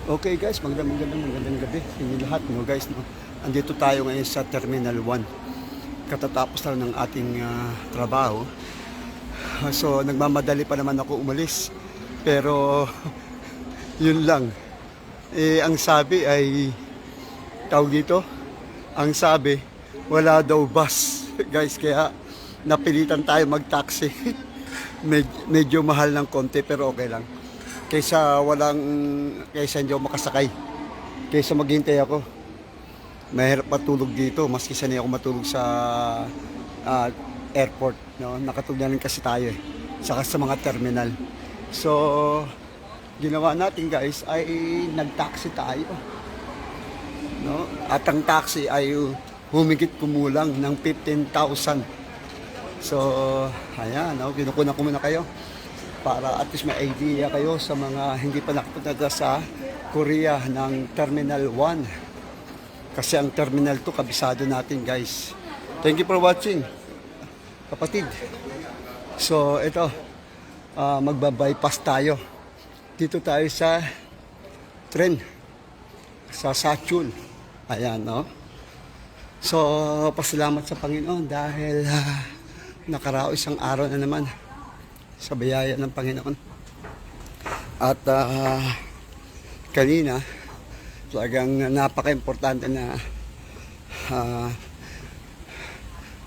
Okay guys, magandang gabi sa inyo lahat, no guys, no. Andito tayo ngayon sa Terminal 1. Katatapos lang ng ating trabaho. So nagmamadali pa naman ako umalis. Pero yun lang. Ang sabi ay tawag dito. Ang sabi, wala daw bus. Guys, kaya napilitan tayo mag-taxi. Medyo mahal ng konti pero okay lang. Kaysa hindi ako makasakay, kaysa maghintay ako, mahirap matulog dito, maski sanay ako matulog sa airport, no? Nakatugnanan kasi tayo saka sa mga terminal. So ginawa natin guys ay nag-taxi tayo, no? At ang taxi ay humigit kumulang ng 15,000. So ayan, no? Kinukunan ko muna kayo para at least may idea kayo sa mga hindi pa nakapunta sa Korea ng Terminal 1. Kasi ang Terminal 2, kabisado natin guys. Thank you for watching, kapatid. So ito, magbabypass tayo. Dito tayo sa tren, sa Sachul. Ayan, no? So, pasalamat sa Panginoon dahil nakarao isang araw na naman sa biyaya ng Panginoon. At kanina, talagang napaka-importante na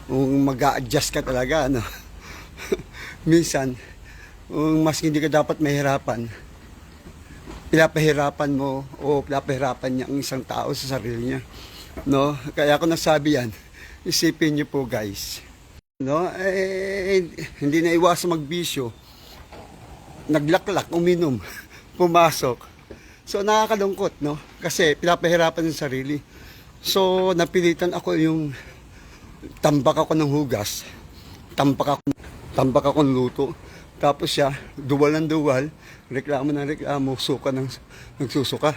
mag-a-adjust ka talaga, no? Minsan, mas hindi ka dapat mahirapan, pinapahirapan mo o pinapahirapan niya ang isang tao sa sarili niya, no? Kaya ako nasabi yan, isipin niyo po guys, no, hindi na iwasan magbisyo, naglaklak, uminom, pumasok. So nakakalungkot, no, kasi pinapahirapan yung sarili. So napilitan ako yung tambak ako ng hugas, tambak ako ng luto. Tapos siya, duwal ng duwal, reklamo ng reklamo, suka ng nagsusuka.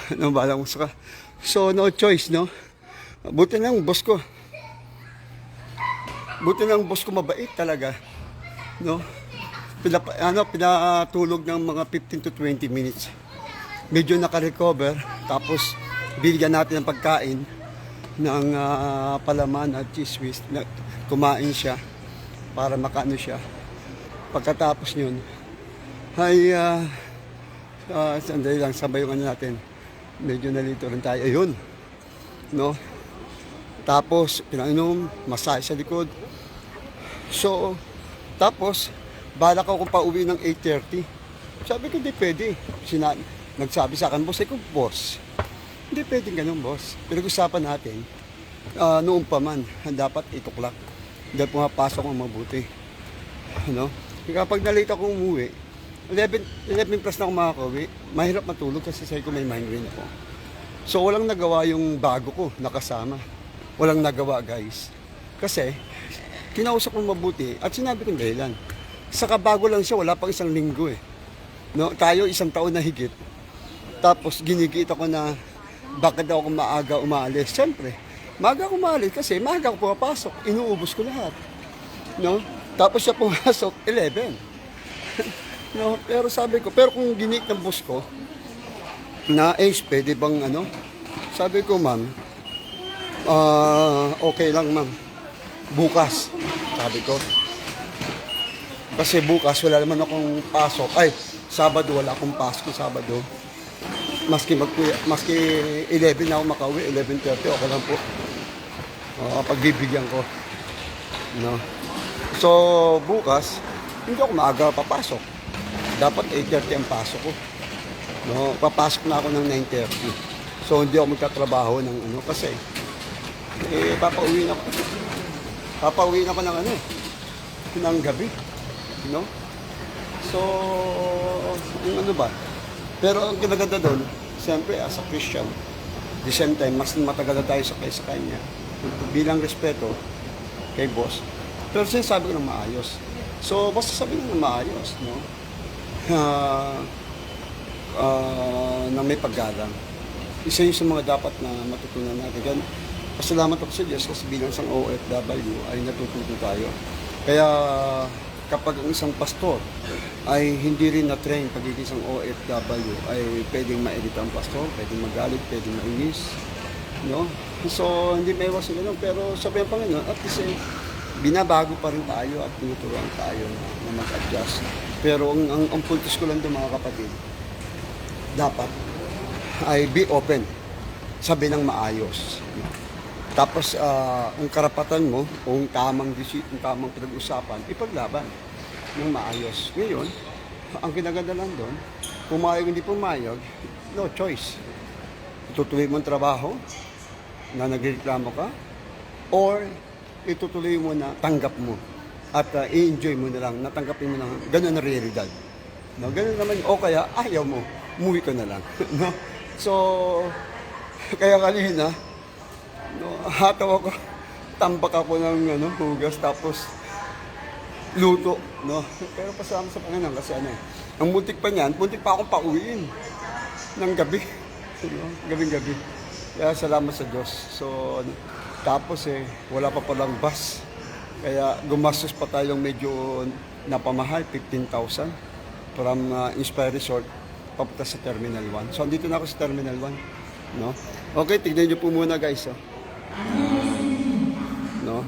Ano balang suka. So no choice, no. Buti ng boss ko. Buti ng boss ko mabait talaga, no? Pinatulog ng mga 15 to 20 minutes. Medyo naka-recover, tapos bigyan natin ng pagkain ng palaman at cheese whiz. Kumain siya para makaano siya. Pagkatapos yun, ay sandali lang, sabay yung ano natin. Medyo nalito rin tayo. Ayun, no? Tapos, pinainom, massage sa likod. So, tapos, balak ako pa uwi ng 8:30. Sabi ko, hindi pwede. Nagsabi sa akin, boss, ko, boss, hindi pwede ganun, boss. Pinag-usapan natin, noon pa man, dapat 8 o'clock. Dahil pumapasok ang mabuti. Ano? Kapag nalate ako umuwi, 11 plus na ako makakauwi, mahirap matulog kasi sabi ko may migraine ko. So, walang nagawa yung bago ko, nakasama. Walang nagawa guys. Kasi kinausap ko mabuti at sinabi kong dahilan. Saka bago lang siya, wala pang isang linggo eh. No, tayo isang taon na higit. Tapos ginikita ko na bakit ako maaga umalis. Siyempre, maaga ako umalis kasi maaga ako pumapasok. Inuubos ko lahat. No? Tapos siya pumasok 11. No, pero sabi ko, pero kung ginik ng boss ko na pwede bang ano? Sabi ko, ma'am, okay lang ma'am, bukas, sabi ko. Kasi bukas wala naman akong pasok. Ay, Sabado wala akong pasok Sabado. Maski 11 na ako makauwi, 11:30, okay lang po. Pagbibigyan ko. No? So, bukas, hindi ako maaga papasok. Dapat 8:30 ang pasok ko. No? Papasok na ako ng 9:30. So, hindi ako magtatrabaho ng ano kasi papauwi na ako ng ano, ng gabi, no? So, yung ano ba? Pero ang kinaganda doon, siyempre as a Christian, the same time, mas matagal na tayo sa kanya, bilang respeto kay boss. Pero sinasabi ko ng maayos. So, basta sabi ng maayos, no? Na may paggalang. Isa yun sa mga dapat na matutunan natin. Pasalamat ako sa Diyos kasi bilang isang OFW ay natututo tayo. Kaya kapag ang isang pastor ay hindi rin na-train pagiging isang OFW, ay pwedeng ma-edit ang pastor, pwedeng magalit, pwedeng mainis, no? So, hindi may iwas ganun. Pero sabi ng Panginoon, at least binabago pa rin tayo at tinuturuan tayo na mag-adjust. Pero ang puntos ko lang doon mga kapatid, dapat ay be open, sabi ng maayos. Tapos, ang karapatan mo, kung tamang pinag-usapan, ipaglaban ng maayos. Ngayon, ang kinaganda lang doon, pumayag hindi pumayag, no choice. Itutuloy mo ang trabaho na nagreklamo ka, or itutuloy mo na tanggap mo at i-enjoy mo na lang, natanggapin mo na ganun na realidad. No, ganun naman, o kaya ayaw mo, umuwi ka na lang. No? So, kaya kanina, no, hataw ako, tambak ako ng hugas, tapos luto, no? Pero pasama sa Panginoon kasi ang muntik pa niyan, muntik pa akong pauwiin ng gabi, no? Gabing-gabi. Kaya salamat sa Diyos. So, tapos wala pa palang bus. Kaya gumastos pa tayong medyo napamahal, 15,000 from Inspire Resort papunta sa Terminal 1. So, andito na ako sa Terminal 1, no? Okay, tignan niyo po muna guys, oh. No?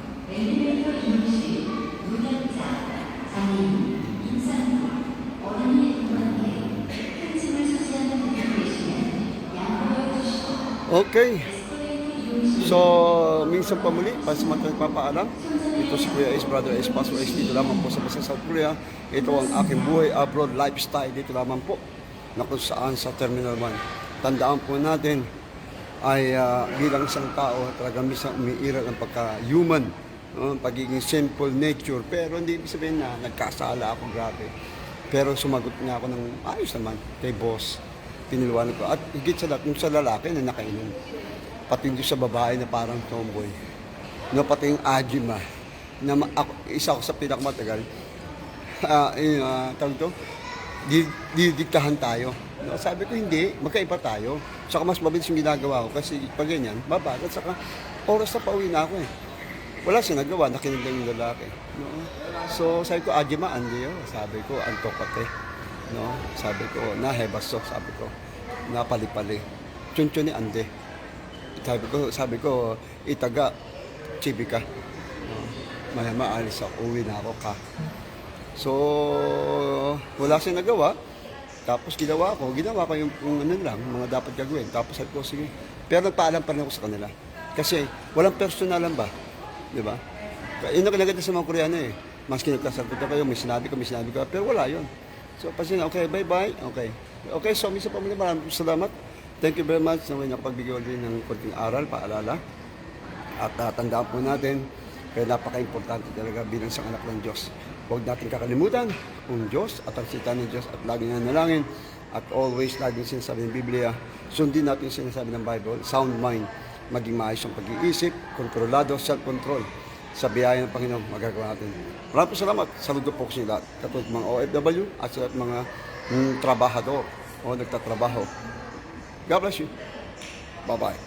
Okay. So, minsan pa muli, pansamantang nagpapaalam. Ito si Kuya Ace, Brother Ace, Pastor Ace, dito lamang po sa Bansa South Korea. Ito ang aking buhay abroad lifestyle, dito lamang po, na kung saan sa Terminal 1. Tandaan po natin, ay bilang isang tao, talagang minsan umiiral ang pagka-human, pagiging simple nature. Pero hindi ibig sabihin na nagkasala ako, grabe. Pero sumagot nga ako ng ayos naman kay boss. Tinulungan ko. At higit sa lahat, yung sa lalaki na nakainom. Pati yung sa babae na parang tomboy. No, pati yung Ajima. Na isa ako sa pinakamatagal. Tawag ito, didiktahan tayo. No, sabi ko hindi, magkaiba tayo. Saka mas mabilis yung ginagawa ko kasi pag ganyan, babagat. Saka oras na pauwi na ako Wala siya nagawa, nakinig lang yung lalaki. No? So sabi ko, Ajima, andi sabi ko, antokate. No? Sabi ko, nahebaso, sabi ko, napali-pali. Chunchuni ande. Sabi ko, itaga, chibi ka. No? Maalis ako, uwi na ako ka. So, wala siya nagawa. Tapos ginawa ko yung lang, mga dapat gagawin. Tapos sabi ko, sige. Pero nagpaalam pa rin ako sa kanila. Kasi, walang personalan ba? Di ba? Yun ang kinaganda sa mga Koreano Maski nagkasagot na kayo, may sinabi ko, pero wala yun. So, pasina, okay, bye-bye. Okay, so, misa pa muna, maraming salamat. Thank you very much na may napagbigay ulit ng konting aral, paalala. At tandaan po natin, kaya napaka-importante talaga bilang isang anak ng Diyos. Huwag natin kakalimutan ang Diyos at ang sita ng Diyos at laging nanalangin. At always, laging sinasabi ng Biblia, sundin natin sinasabi ng Bible, sound mind, maging maayos ang pag-iisip, kontrolado, self-control. Sa biyaya ng Panginoon, magagawa natin. Maraming salamat. Saludo po sa lahat. Katulad mga OFW at sa mga trabahador o nagtatrabaho. God bless you. Bye-bye.